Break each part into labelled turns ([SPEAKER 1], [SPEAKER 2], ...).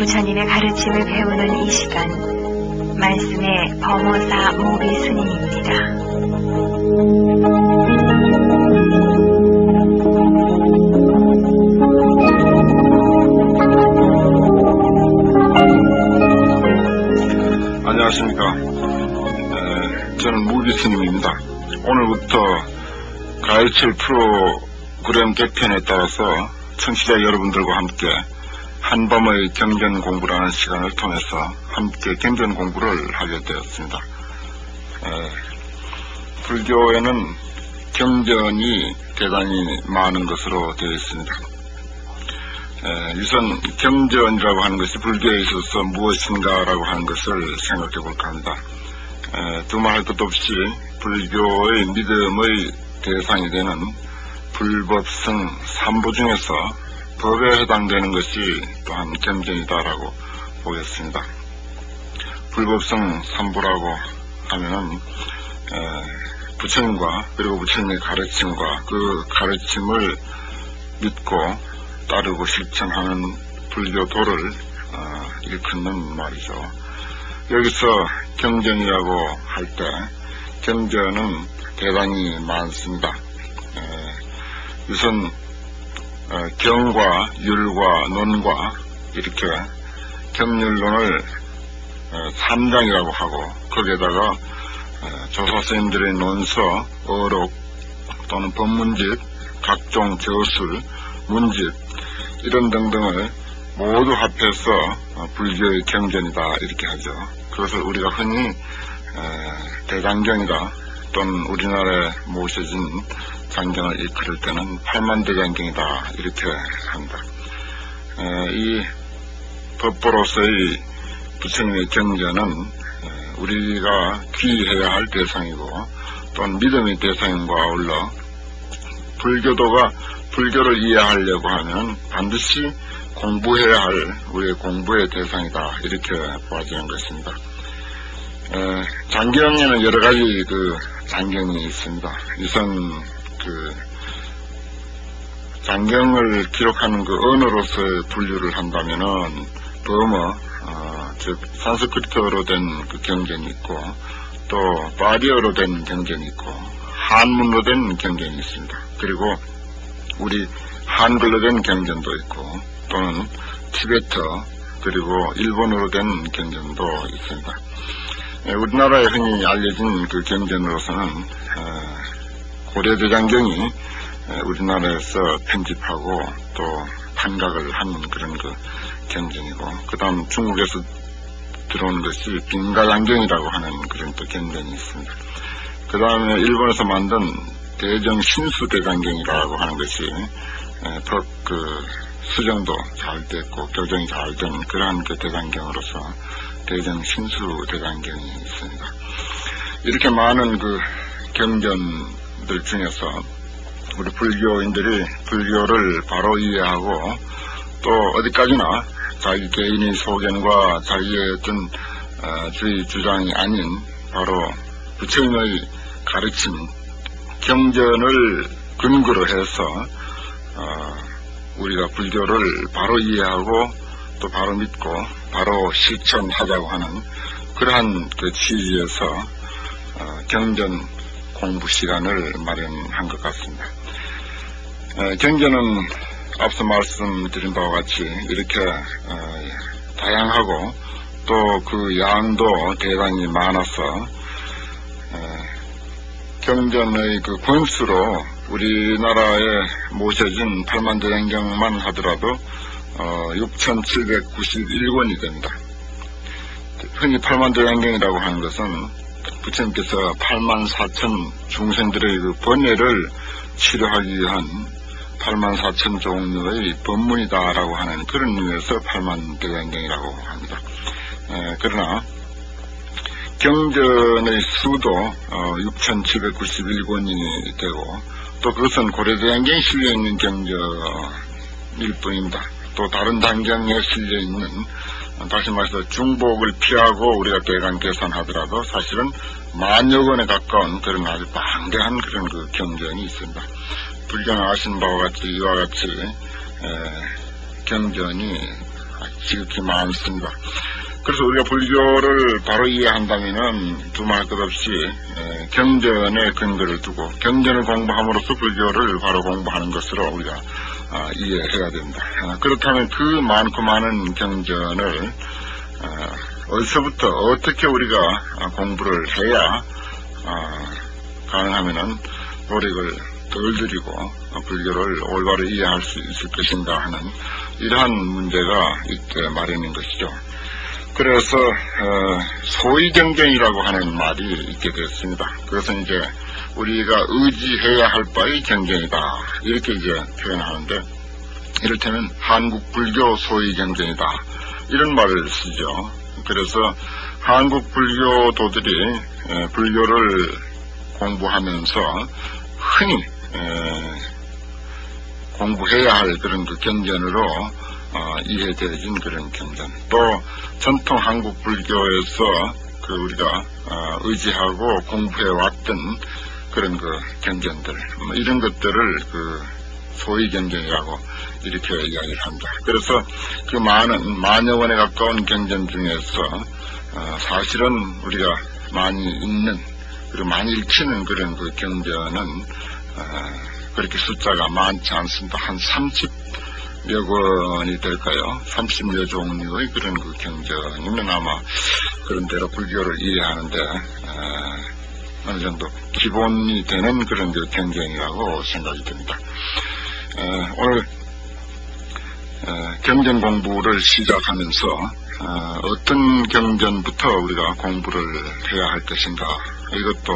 [SPEAKER 1] 부처님의 가르침을 배우는 이 시간, 말씀의 범호사 모비 스님입니다.
[SPEAKER 2] 안녕하십니까. 저는 모비 스님입니다. 오늘부터 가르칠 프로그램 개편에 따라서 청취자 여러분들과 함께 한밤의 경전 공부라는 시간을 통해서 함께 경전 공부를 하게 되었습니다. 불교에는 경전이 대단히 많은 것으로 되어 있습니다. 우선 경전이라고 하는 것이 불교에 있어서 무엇인가라고 하는 것을 생각해 볼까 합니다. 두말할 것도 없이 불교의 믿음의 대상이 되는 불법성 삼부 중에서 법에 해당되는 것이 또한 경전이다라고 보겠습니다. 불법성 삼부라고 하면은 부처님과 그리고 부처님의 가르침과 그 가르침을 믿고 따르고 실천하는 불교도를 일컫는 말이죠. 여기서 경전이라고 할 때 경전은 대단히 많습니다. 우선 경과 율과 논과 이렇게 경률론을 3장이라고 하고 거기에다가 조사스님들의 논서, 어록 또는 법문집, 각종 저술, 문집 이런 등등을 모두 합해서 불교의 경전이다 이렇게 하죠. 그것을 우리가 흔히 대장경이다 또는 우리나라에 모셔진 장경을 일컬을 때는 팔만대장경이다 이렇게 합니다. 이 법보로서의 부처님의 경전은 우리가 귀해야 할 대상이고 또는 믿음의 대상과 아울러 불교도가 불교를 이해하려고 하면 반드시 공부해야 할 우리의 공부의 대상이다 이렇게 보아지는 것입니다. 장경에는 여러 가지 장경이 있습니다. 우선 장경을 기록하는 언어로서의 분류를 한다면은 범어, 즉 산스크리트어로 된 경전이 있고 또 파리어로 된 경전이 있고 한문으로 된 경전이 있습니다. 그리고 우리 한글로 된 경전도 있고 또는 티베터 그리고 일본어로 된 경전도 있습니다. 우리나라에 흔히 알려진 경전으로서는 고려대장경이 우리나라에서 편집하고 또 판각을 하는 그런 경전이고 그 다음 중국에서 들어온 것이 빈가장경이라고 하는 그런 또 경전이 있습니다. 그 다음에 일본에서 만든 대정신수대장경이라고 하는 것이 수정도 잘 됐고 교정이 잘 된 그러한 대장경으로서 대정신수대장경이 있습니다. 이렇게 많은 경전들 중에서 우리 불교인들이 불교를 바로 이해하고 또 어디까지나 자기 개인의 소견과 자기의 어떤 주의 주장이 아닌 바로 부처님의 가르침 경전을 근거로 해서 우리가 불교를 바로 이해하고 또 바로 믿고 바로 실천하자고 하는 그러한 취지에서 경전 공부 시간을 마련한 것 같습니다. 경전은 앞서 말씀드린 바와 같이 이렇게 다양하고 또 그 양도 대단히 많아서 경전의 권수로 우리나라에 모셔진 팔만대장경만 하더라도 6,791권이 됩니다. 흔히 팔만대장경이라고 하는 것은 부처님께서 84,000 중생들의 번뇌를 치료하기 위한 84,000 종류의 법문이다라고 하는 그런 의미에서 팔만대장경이라고 합니다. 그러나 경전의 수도 6,791권이 되고 또 그것은 고려대장경에 실려있는 경전일 뿐입니다. 또 다른 단경에 실려있는 다시 말해서 중복을 피하고 우리가 대강 계산하더라도 사실은 만여 권에 가까운 그런 아주 방대한 그런 경전이 있습니다. 불교는 아시는 바와 같이 이와 같이 경전이 지극히 많습니다. 그래서 우리가 불교를 바로 이해한다면은 두말할 것 없이 경전에 근거를 두고 경전을 공부함으로써 불교를 바로 공부하는 것으로 우리가 이해해야 됩니다. 그렇다면 그 많고 많은 경전을 어디서부터 어떻게 우리가 공부를 해야 가능하면은 노력을 덜 들이고 불교를 올바로 이해할 수 있을 것인가 하는 이러한 문제가 있게 마련인 것이죠. 그래서 소위 경전이라고 하는 말이 있게 되었습니다. 그것은 이제 우리가 의지해야 할 바의 경전이다 이렇게 이제 표현하는데, 이를테면 한국 불교 소위 경전이다 이런 말을 쓰죠. 그래서 한국 불교도들이 불교를 공부하면서 흔히 공부해야 할 그런 그 경전으로 이해되어진 그런 경전, 또 전통 한국 불교에서 그 우리가 의지하고 공부해왔던 그런 그 경전들, 이런 것들을 그 소위 경전이라고 이렇게 이야기를 합니다. 그래서 그 많은 만여 원에 가까운 경전 중에서 사실은 우리가 많이 읽는 그리고 많이 읽히는 그런 그 경전은 그렇게 숫자가 많지 않습니다. 한 30여 권이 될까요? 30여 종류의 그런 그 경전이면 아마 그런 대로 불교를 이해하는데 어느 정도 기본이 되는 그런 그 경전이라고 생각이 듭니다. 오늘 경전 공부를 시작하면서 어떤 경전부터 우리가 공부를 해야 할 것인가, 이것도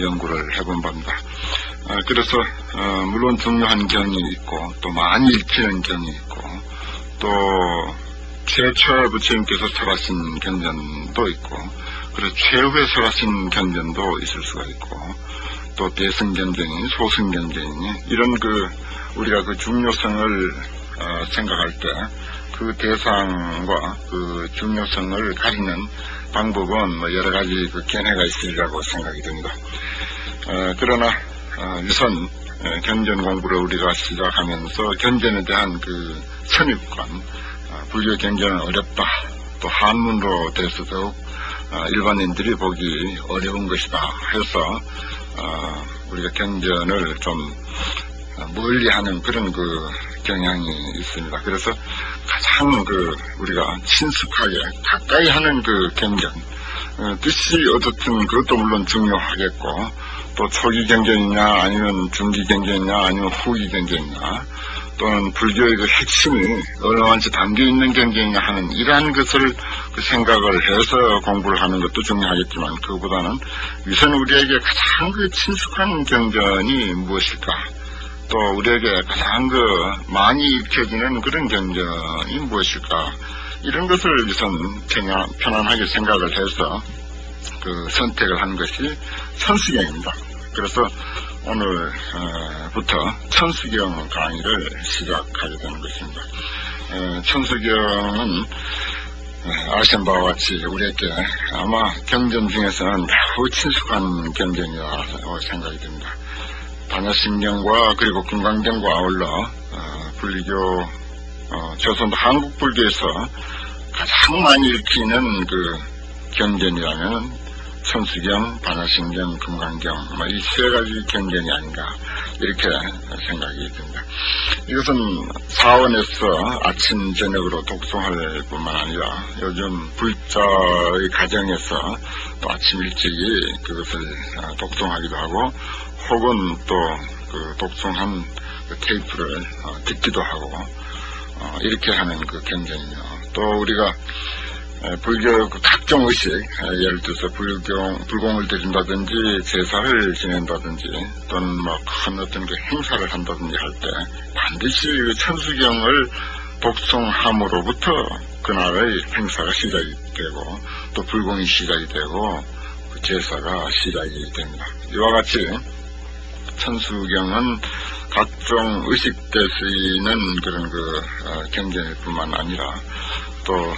[SPEAKER 2] 연구를 해본 바입니다. 그래서 물론 중요한 경이 있고 또 많이 읽히는 경이 있고 또 최초의 부처님께서 설하신 경전도 있고 그리고 최후에 설하신 경전도 있을 수가 있고 또 대승경전이니 소승경전이니 이런 그 우리가 그 중요성을 생각할 때 그 대상과 그 중요성을 가리는 방법은 뭐 여러 가지 그 견해가 있으리라고 생각이 듭니다. 그러나 우선 경전 공부를 우리가 시작하면서 경전에 대한 그 선입관, 불교 경전은 어렵다, 또 한문으로 돼서 더욱 일반인들이 보기 어려운 것이다 해서 우리가 경전을 좀 멀리하는 그런 그 경향이 있습니다. 그래서 가장 그 우리가 친숙하게 가까이 하는 그 경전, 뜻이 어떻든 그것도 물론 중요하겠고 또 초기 경전이냐 아니면 중기 경전이냐 아니면 후기 경전이냐 또는 불교의 그 핵심이 얼마만치 담겨있는 경전이냐 하는 이러한 것을 그 생각을 해서 공부를 하는 것도 중요하겠지만 그거보다는 우선 우리에게 가장 그 친숙한 경전이 무엇일까, 또 우리에게 가장 그 많이 익혀지는 그런 경전이 무엇일까, 이런 것을 우선 편안하게 생각을 해서 그 선택을 한 것이 천수경입니다. 그래서 오늘부터 천수경 강의를 시작하게 되는 것입니다. 천수경은 아시는 바와 같이 우리에게 아마 경전 중에서는 매우 친숙한 경전이라고 생각이 듭니다. 반야심경과 그리고 금강경과 아울러 불교 조선도 한국 불교에서 가장 많이 읽히는 그 경전이라면 천수경, 반야심경, 금강경 이 세 가지 경전이 아닌가 이렇게 생각이 듭니다. 이것은 사원에서 아침 저녁으로 독송할 뿐만 아니라 요즘 불자의 가정에서 또 아침 일찍이 그것을 독송하기도 하고 혹은 또 그 독송한 그 테이프를 듣기도 하고 이렇게 하는 그 경전이며, 또 우리가 불교 그 각종 의식, 예를 들어서 불공을 드린다든지 제사를 지낸다든지 또는 뭐 큰 어떤 그 행사를 한다든지 할 때 반드시 그 천수경을 독송함으로부터 그날의 행사가 시작이 되고 또 불공이 시작이 되고 그 제사가 시작이 됩니다. 이와 같이 천수경은 각종 의식 때 쓰이는 그런 그 경전일 뿐만 아니라 또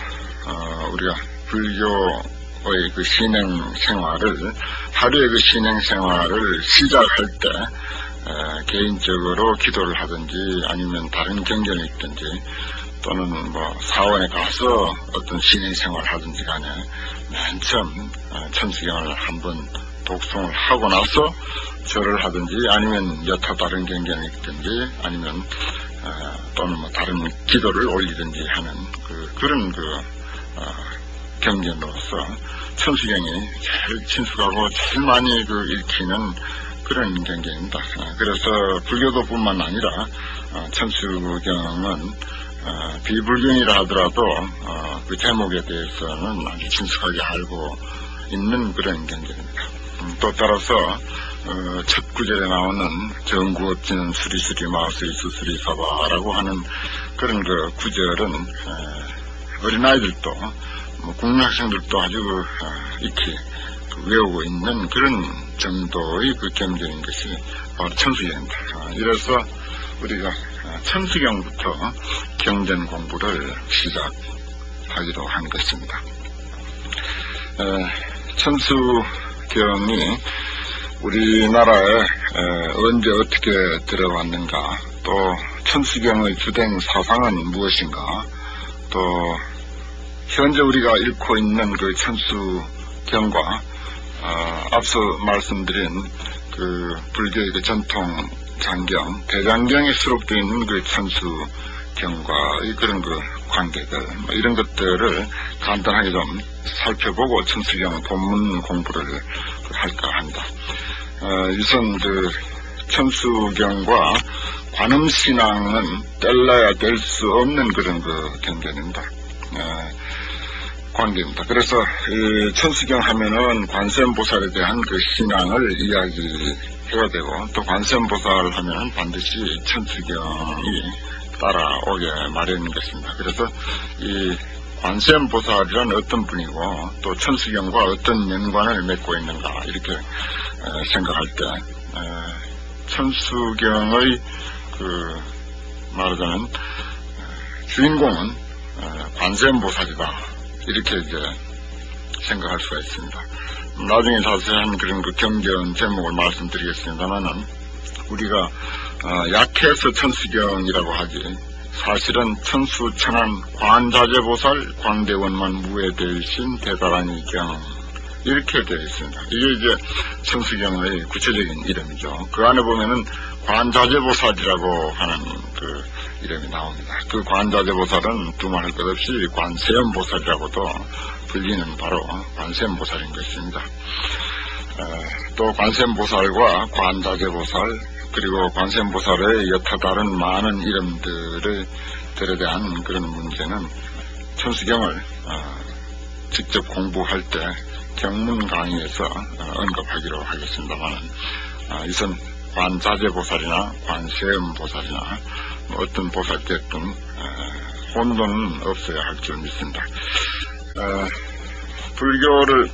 [SPEAKER 2] 우리가 불교의 그 신행 생활을, 하루의 그 신행 생활을 시작할 때 개인적으로 기도를 하든지 아니면 다른 경전을 읽든지 또는 뭐 사원에 가서 어떤 신의 생활을 하든지 간에 맨 처음 천수경을 한번 독송을 하고 나서 절을 하든지 아니면 여타 다른 경전이 있든지 아니면 또는 뭐 다른 기도를 올리든지 하는 그런 경전으로서 천수경이 제일 친숙하고 제일 많이 읽히는 그런 경전입니다. 그래서 불교도뿐만 아니라 천수경은 비불경이라 하더라도 그 제목에 대해서는 아주 친숙하게 알고 있는 그런 경전입니다. 또 따라서 첫 구절에 나오는 정구업지는 수리수리 마우스의 수수리 사바라고 하는 그런 그 구절은 어린아이들도 국민학생들도 아주 익히 외우고 있는 그런 정도의 그 경전인 것이 바로 천수경입니다. 이래서 우리가 천수경부터 경전 공부를 시작하기로 한 것입니다. 천수경이 우리나라에 언제 어떻게 들어왔는가, 또 천수경의 주된 사상은 무엇인가, 또 현재 우리가 읽고 있는 그 천수경과 앞서 말씀드린 그 불교의 그 전통 장경, 대장경에 수록되어 있는 그 천수경과의 그런 그 관계들, 이런 것들을 간단하게 좀 살펴보고 천수경 본문 공부를 할까 합니다. 우선 그 천수경과 관음신앙은 뗄래야 뗄 수 없는 그런 그 경전입니다. 관계입니다. 그래서 천수경 하면은 관세음보살에 대한 그 신앙을 이야기해야 되고, 또 관세음보살 하면은 반드시 천수경이 따라오게 마련인 것입니다. 그래서 이 관세음보살이란 어떤 분이고 또 천수경과 어떤 연관을 맺고 있는가, 이렇게 생각할 때 천수경의 그 말하자면 주인공은 관세음보살이다, 이렇게 이제 생각할 수가 있습니다. 나중에 자세한 그런 그 경전 제목을 말씀드리겠습니다만은, 우리가 약해서 천수경이라고 하지, 사실은 천수천안 관자재보살 광대원만 무해대신 대다라니 경, 이렇게 되어 있습니다. 이게 이제 천수경의 구체적인 이름이죠. 그 안에 보면은 관자재보살이라고 하는 그 이름이 나옵니다. 그 관자재보살은 두말할 것 없이 관세음보살이라고도 불리는 바로 관세음보살인 것입니다. 또 관세음보살과 관자재보살, 그리고 관세음보살의 여타 다른 많은 이름들에 대한 그런 문제는 천수경을 직접 공부할 때 경문 강의에서 언급하기로 하겠습니다만, 우선 관자재보살이나 관세음보살이나 어떤 보살 됐든 혼돈은 없어야 할 줄 믿습니다. 불교를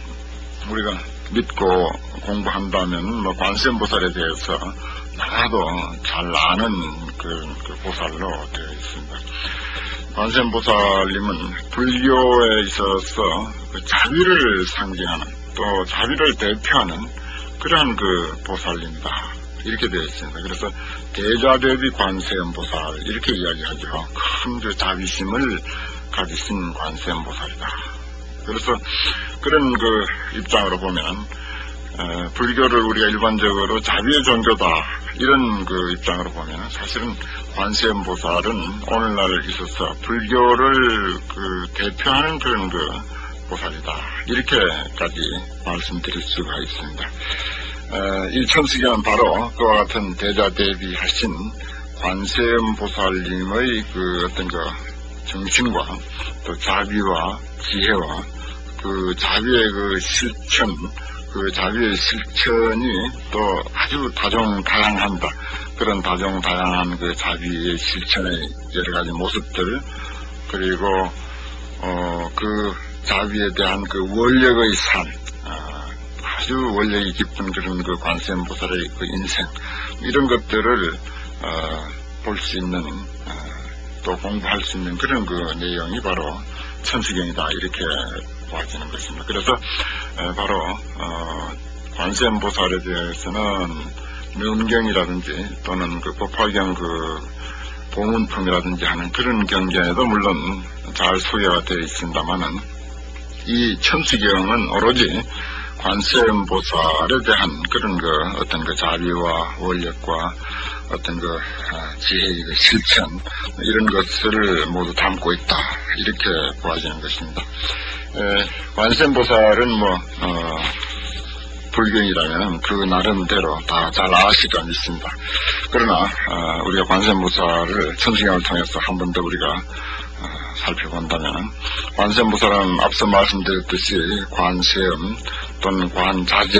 [SPEAKER 2] 우리가 믿고 공부한다면 관세음보살에 대해서 나도 잘 아는 그 보살로 되어 있습니다. 관세음보살님은 불교에 있어서 그 자비를 상징하는, 또 자비를 대표하는 그러한 그 보살입니다, 이렇게 되어 있습니다. 그래서 대자대비 관세음보살, 이렇게 이야기하죠. 큰 그 자비심을 가지신 관세음보살이다. 그래서 그런 그 입장으로 보면 불교를 우리가 일반적으로 자비의 종교다, 이런 그 입장으로 보면 사실은 관세음보살은 오늘날 있어서 불교를 그 대표하는 그런 그 보살이다, 이렇게까지 말씀드릴 수가 있습니다. 이 천수경은 바로 그와 같은 대자대비하신 관세음보살님의 그 어떤 그 정신과 또 자비와 지혜와 그 자비의 그 실천, 그 자비의 실천이 또 아주 다종다양합니다. 그런 다종다양한 그 자비의 실천의 여러 가지 모습들, 그리고 그 자비에 대한 그 원력의 산, 아주 원력이 깊은 그런 그 관세음보살의 그 인생, 이런 것들을 볼 수 있는, 또 공부할 수 있는 그런 그 내용이 바로 천수경이다, 이렇게 보아지는 것입니다. 그래서 바로 관세음보살에 대해서는 명경이라든지 또는 그 법화경 그 보문품이라든지 하는 그런 경전에도 물론 잘 소개가 되어 있습니다만은 이 천수경은 오로지 관세음보살에 대한 그런 어떤 자비와 원력과 어떤 지혜의 실천 이런 것을 모두 담고 있다 이렇게 보아지는 것입니다. 관세음보살은 불경이라면 그 나름대로 다 잘 아실 건 있습니다. 그러나 우리가 관세음보살을 천수경을 통해서 한 번 더 우리가 살펴본다면 관세음보살은 앞서 말씀드렸듯이 관세음 또는 관자재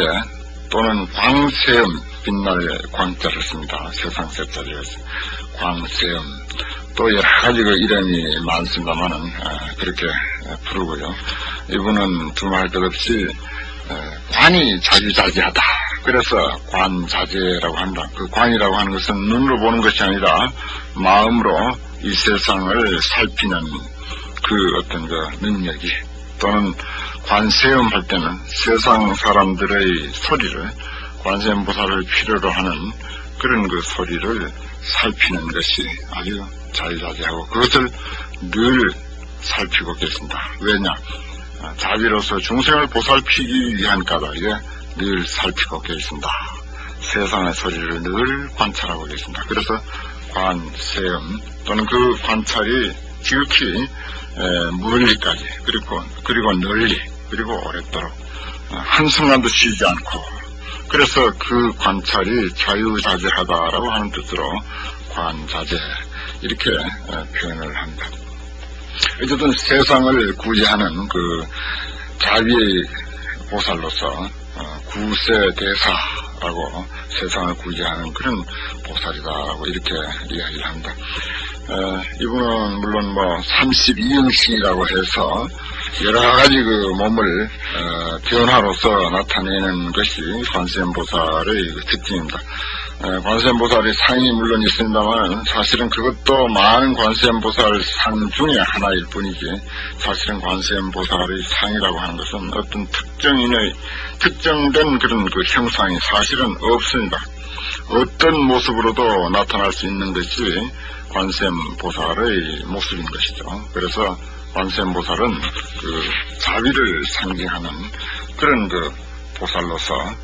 [SPEAKER 2] 또는 광세음 빛날 광자를 씁니다. 세상 세자리에서 광세음 또 여러 가지 이름이 많습니다만은 그렇게 부르고요. 이분은 두말 것 없이 관이 자주자재하다. 그래서 관자재라고 한다. 그 관이라고 하는 것은 눈으로 보는 것이 아니라 마음으로 이 세상을 살피는 그 어떤 능력이 또는 관세음 할 때는 세상 사람들의 소리를 관세음보살을 필요로 하는 그런 소리를 살피는 것이 아주 자유자재하고 그것을 늘 살피고 계신다. 왜냐? 자비로서 중생을 보살피기 위한 까닭에 늘 살피고 계신다. 세상의 소리를 늘 관찰하고 계신다. 그래서 관세음 또는 그 관찰이 지극히 멀리까지 그리고 널리 그리고 오랫도록 한순간도 쉬지 않고 그래서 그 관찰이 자유자재하다라고 하는 뜻으로 관자재 이렇게 표현을 합니다. 어쨌든 세상을 구제하는 자비의 보살로서 구세대사라고 세상을 구제하는 그런 보살이다라고 이렇게 이야기를 합니다. 이분은 물론 32영신이라고 해서 여러 가지 몸을 변화로서 나타내는 것이 관세음보살의 특징입니다. 관세음보살의 상이 물론 있습니다만 사실은 그것도 많은 관세음보살 상 중에 하나일 뿐이지 사실은 관세음보살의 상이라고 하는 것은 어떤 특정된 그런 형상이 사실은 없습니다. 어떤 모습으로도 나타날 수 있는 것이 관세음보살의 모습인 것이죠. 그래서 관세음보살은 자비를 상징하는 그런 보살로서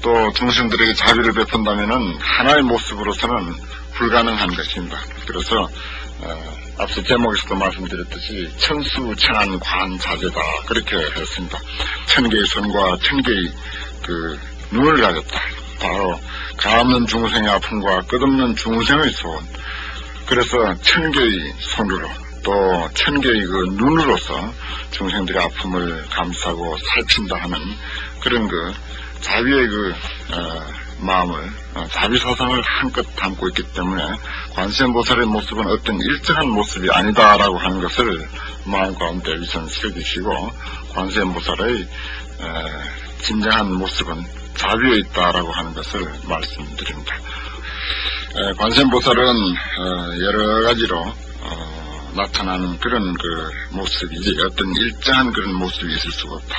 [SPEAKER 2] 또 중생들에게 자비를 베푼다면은 하나의 모습으로서는 불가능한 것입니다. 그래서 앞서 제목에서도 말씀드렸듯이 천수천안 관자재다 그렇게 했습니다. 1000개의 손과 1000개의 눈을 가졌다. 바로 가없는 중생의 아픔과 끝없는 중생의 소원. 그래서 1000개의 손으로 또 1000개의 눈으로서 중생들의 아픔을 감싸고 살핀다 하는 그런 자비의 마음을 자비사상을 한껏 담고 있기 때문에 관세음보살의 모습은 어떤 일정한 모습이 아니다라고 하는 것을 마음 가운데 우선 새기시고 관세음보살의 진정한 모습은 자비에 있다라고 하는 것을 말씀드립니다. 관세음보살은 여러 가지로 나타나는 그런 모습이지 어떤 일정한 그런 모습이 있을 수가 없다.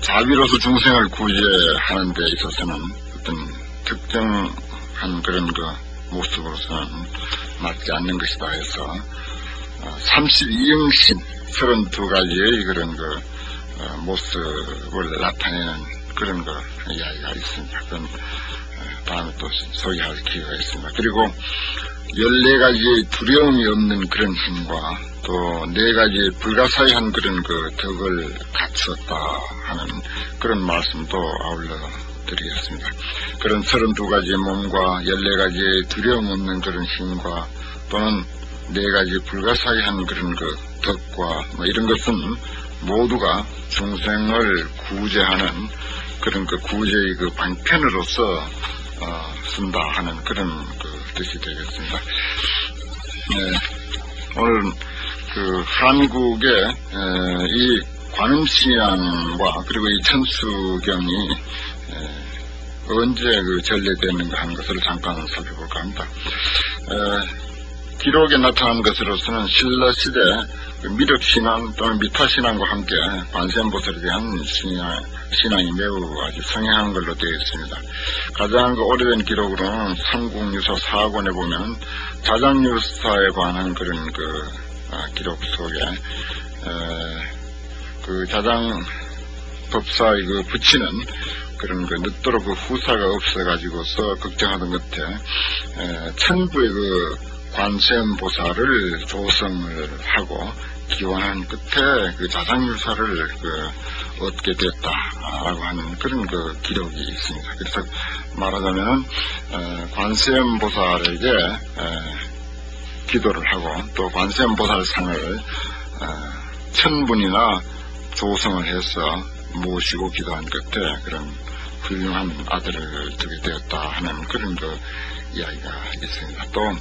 [SPEAKER 2] 자비로서 중생을 구제하는 데 있어서는 어떤 특정한 그런 모습으로서는 맞지 않는 것이다 해서 32영신 32가지의 그런 모습을 나타내는 그런 이야기가 있습니다. 그건 다음에 또 소개할 기회가 있습니다. 그리고 14가지의 두려움이 없는 그런 힘과 또 4가지의 불가사의한 그런 덕을 갖추었다 하는 그런 말씀도 아울러 드리겠습니다. 그런 32가지의 몸과 14가지의 두려움 없는 그런 힘과 또는 4가지 불가사의한 그런 덕과 이런 것은 모두가 중생을 구제하는 그런 구제의 방편으로서 쓴다 하는 그런 뜻이 되겠습니다. 오늘 한국의 이 관음신앙과 그리고 이 천수경이 언제 전래되는가 하는 것을 잠깐 살펴볼까 합니다. 기록에 나타난 것으로서는 신라시대 그 미륵신앙 또는 미타신앙과 함께 관세음보살에 대한 신앙이 매우 아주 성행한 걸로 되어 있습니다. 가장 오래된 기록으로는 삼국유사 4권에 보면 자장유사에 관한 그런 기록 속에 그 자장 법사의 그 붙이는 그런 늦도록 후사가 없어가지고서 걱정하던 끝에 천부의 관세음보살을 조성을 하고 기원한 끝에 자장유사를 얻게 됐다라고 하는 그런 기록이 있습니다. 그래서 말하자면 관세음보살에게 기도를 하고 또 관세음보살상을 천분이나 조성을 해서 모시고 기도한 끝에 그런 훌륭한 아들을 두게 되었다 하는 그런 이야기가 있습니다. 또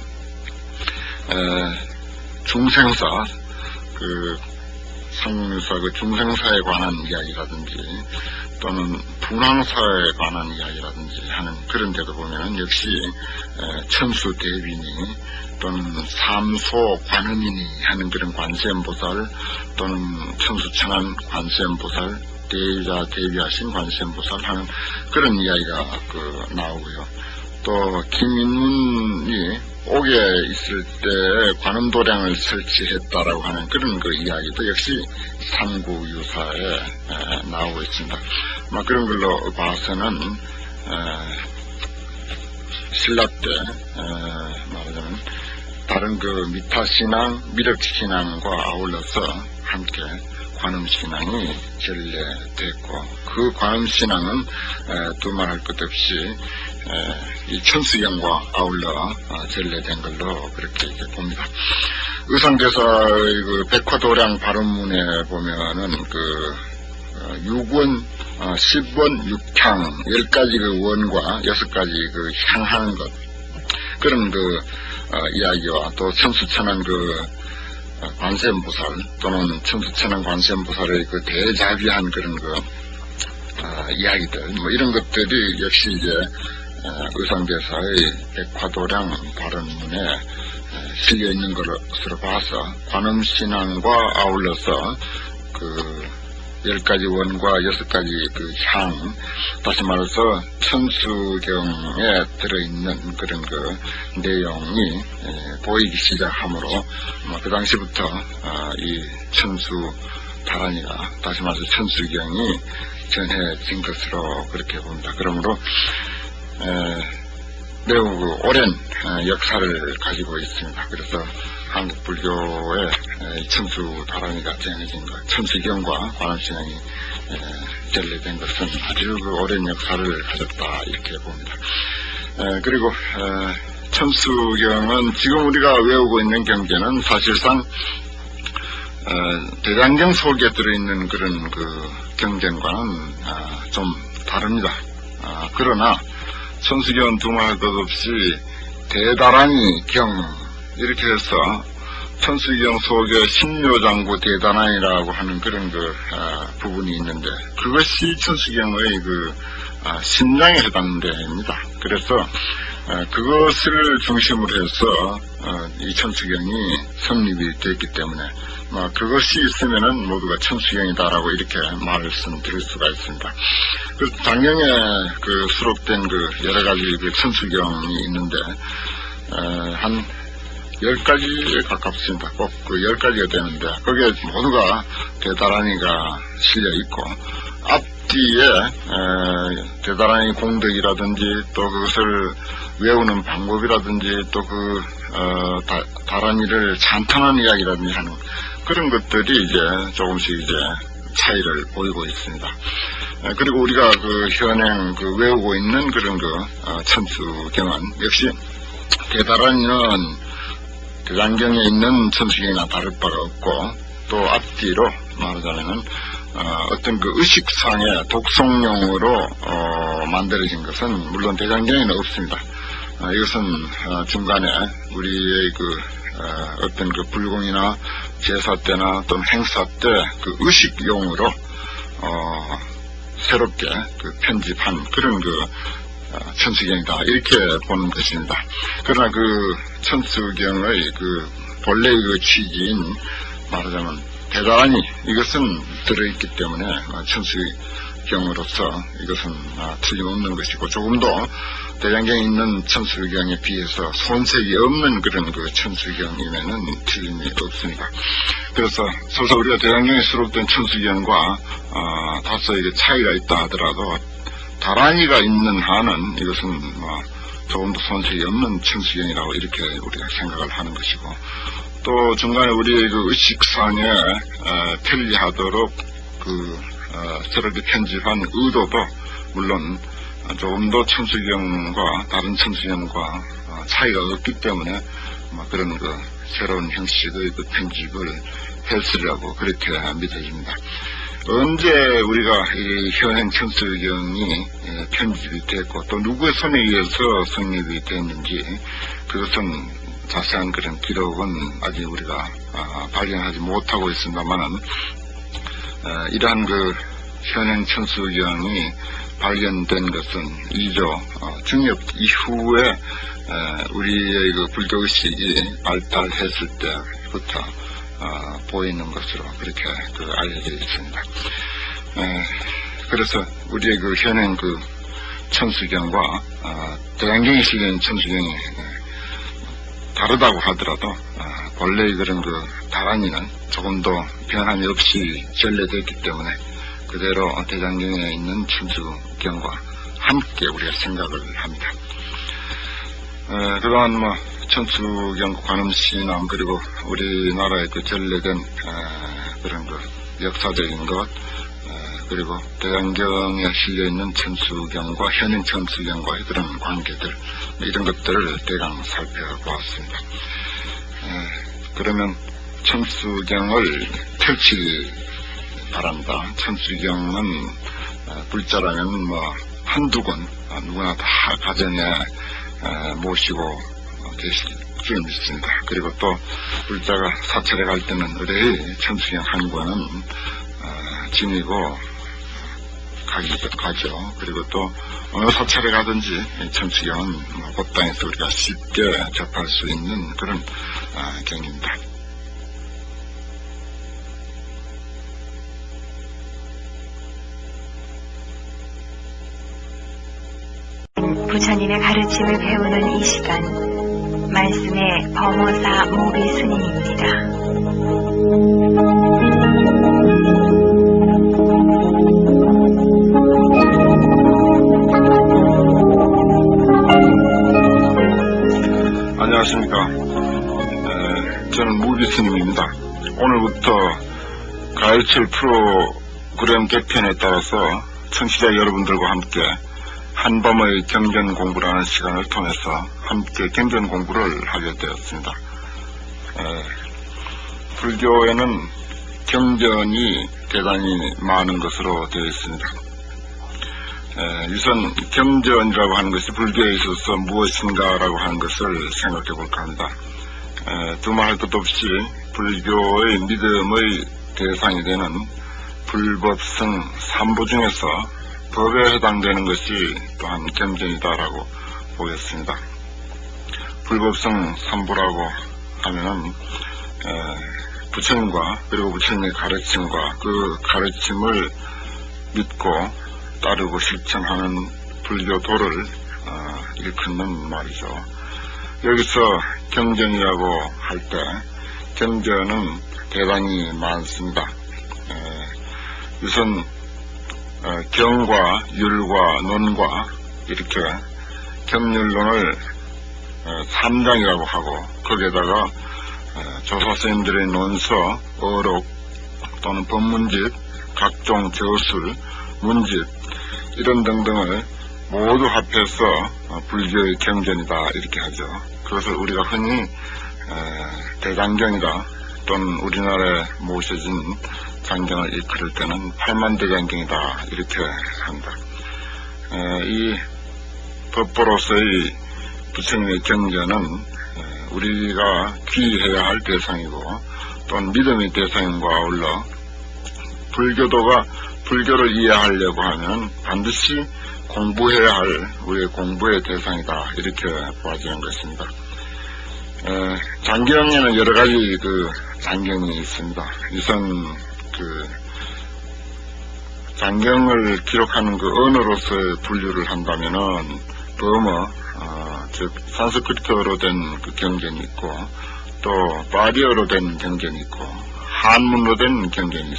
[SPEAKER 2] 중생사 상유사 중생사에 관한 이야기라든지 또는 분황사에 관한 이야기라든지 하는 그런 데도 보면은 역시 천수대비니 또는 삼소 관음이니 하는 그런 관세음보살 또는 천수천안 관세음보살 대의자 대비하신 관세음보살 하는 그런 이야기가 나오고요. 또 김인문이 옥에 있을 때 관음도량을 설치했다라고 하는 그런 이야기도 역시 삼국유사에 나오고 있습니다. 그런 걸로 봐서는 신라 때 말하자면 다른 미타신앙, 미륵신앙과 아울러서 함께 관음신앙이 전래됐고 그 관음신앙은 두말할 것 없이 이 천수경과 아울러 전래된 걸로 그렇게 봅니다. 의상대사의 백화도량 발언문에 보면은 6원, 10원, 6향 10가지 원과 6가지 향하는 것 그런 이야기와 또 천수천안 관세음보살 또는 천수천안 관세음보살의 대자비한 그런 이야기들 이런 것들이 역시 이제 의상대사의 백화도량 발언문에 실려 있는 것으로 봐서 관음신앙과 아울러서 10가지 원과 6가지 향, 다시 말해서 천수경에 들어있는 그런 내용이 보이기 시작하므로 그 당시부터 이 천수 다란이가 다시 말해서 천수경이 전해진 것으로 그렇게 봅니다. 그러므로 매우 오랜 역사를 가지고 있습니다. 그래서 한국 불교의 천수 다란이가 전해진 것, 천수경과 관음신앙이 전래된 것은 아주 오랜 역사를 가졌다 이렇게 봅니다. 그리고 천수경은 지금 우리가 외우고 있는 경제는 사실상 대장경 속에 들어있는 그런 경전과는 좀 다릅니다. 그러나 천수경은 두말할 것 없이 대다란이 경 이렇게 해서 천수경 속에 신묘장구 대다란이라고 하는 그런 부분이 있는데 그것이 천수경의 신장에 해당됩니다. 그래서 그것을 중심으로 해서 이 천수경이 성립이 됐기 때문에 그것이 있으면은 모두가 천수경이다라고 이렇게 말씀드릴 수가 있습니다. 그 장경에 수록된 여러 가지 천수경이 있는데 한 10가지에 가깝습니다. 꼭 10가지가 되는데 거기에 모두가 대다란이가 실려 있고 앞뒤에 대다란이 공덕이라든지 또 그것을 외우는 방법이라든지 또 다란이를 찬탄한 이야기라든지 하는 그런 것들이 이제 조금씩 이제 차이를 보이고 있습니다. 그리고 우리가 현행 외우고 있는 그런 천수경은 역시 대다란이는 대장경에 있는 천수경이나 다를 바가 없고 또 앞뒤로 말하자면은 어떤 의식상의 독송용으로 만들어진 것은 물론 대장경에는 없습니다. 이것은 중간에 우리의 어떤 불공이나 제사 때나 또는 행사 때 의식용으로 새롭게 편집한 그런 천수경이다 이렇게 보는 것입니다. 그러나 그 천수경의 그 본래의 그 취지인 말하자면 대단히 이것은 들어있기 때문에 천수경으로서 이것은 틀림없는 것이고 조금 더 대장경에 있는 천수경에 비해서 손색이 없는 그런 그 천수경이면은 틀림이 없습니다. 그래서 설사 우리가 대장경에 수록된 천수경과 다소 이게 차이가 있다 하더라도 다란이가 있는 한은 이것은 조금 더 손색이 없는 천수경이라고 이렇게 우리가 생각을 하는 것이고, 또 중간에 우리의 그 의식상에 편리하도록 저렇게 편집한 의도도 물론 조금 더 천수경과 다른 천수경과 차이가 없기 때문에 그런 그 새로운 형식의 그 편집을 했으리라고 그렇게 믿어집니다. 언제 우리가 이 현행 천수경이 편집이 됐고 또 누구의 손에 의해서 성립이 됐는지 그것은 자세한 그런 기록은 아직 우리가 발견하지 못하고 있습니다만은 이러한 그 현행 천수경이 발견된 것은 이조 중엽 이후에 우리의 그 불교의식이 발달했을 때부터 보이는 것으로 그렇게 알려져 있습니다. 그래서 우리의 그 현행 그 천수경과 대장경에 실린 천수경이 다르다고 하더라도 본래의 그런 그 다란이는 조금 더 변함이 없이 전래됐기 때문에 그대로 대장경에 있는 천수경과 함께 우리가 생각을 합니다. 그동안 천수경 관음신앙 그리고 우리나라에 그 전래된 그런 그 역사적인 것 그리고 대장경에 실려있는 천수경과 현행 천수경과의 그런 관계들 이런 것들을 대강 살펴보았습니다. 그러면 천수경을 펼치기 바랍니다. 천수경은 불자라면 한두 권 누구나 다 가정에 모시고 계실 줄 믿습니다. 그리고 또 불자가 사찰에 갈 때는 의뢰의 천수경 한 권은 지니고 가죠. 그리고 또 어느 사찰에 가든지 천수경은 법당에서 우리가 쉽게 접할 수 있는 그런 경입니다.
[SPEAKER 1] 부처님의 가르침을 배우는 이 시간, 말씀의 범호사 모비 스님입니다.
[SPEAKER 2] 안녕하십니까. 저는 모비 스님입니다. 오늘부터 가르칠 프로그램 개편에 따라서 청취자 여러분들과 함께 한밤의 경전 공부라는 시간을 통해서 함께 경전 공부를 하게 되었습니다. 불교에는 경전이 대단히 많은 것으로 되어 있습니다. 우선 경전이라고 하는 것이 불교에 있어서 무엇인가라고 하는 것을 생각해 볼까 합니다. 두말할 것 없이 불교의 믿음의 대상이 되는 불법성 삼보 중에서 법에 해당되는 것이 또한 경전이다라고 보겠습니다. 불법성 삼보라고 하면은 부처님과 그리고 부처님의 가르침과 그 가르침을 믿고 따르고 실천하는 불교도를 일컫는 말이죠. 여기서 경전이라고 할 때 경전은 대단히 많습니다. 우선 경과 율과 논과 이렇게 경률론을 3장이라고 하고 거기에다가 조사스님들의 논서, 어록 또는 법문집, 각종 저술, 문집 이런 등등을 모두 합해서 불교의 경전이다 이렇게 하죠. 그것을 우리가 흔히 대장경이다 또는 우리나라에 모셔진 장경을 일컬을 때는 팔만대장경이다 이렇게 한다. 이 법보로서의 부처님의 경전은 우리가 귀해야 할 대상이고 또는 믿음의 대상과 아울러 불교도가 불교를 이해하려고 하면 반드시 공부해야 할 우리의 공부의 대상이다 이렇게 보아지는 것입니다. 장경에는 여러 가지 장경이 있습니다. 우선 장경을 기록하는 언어로서의 분류를 한다면은 버머, 즉 산스크리트어로 된 경전이 있고 또 파리어로 된 경전이 있고 한문으로 된 경전이 있습니다.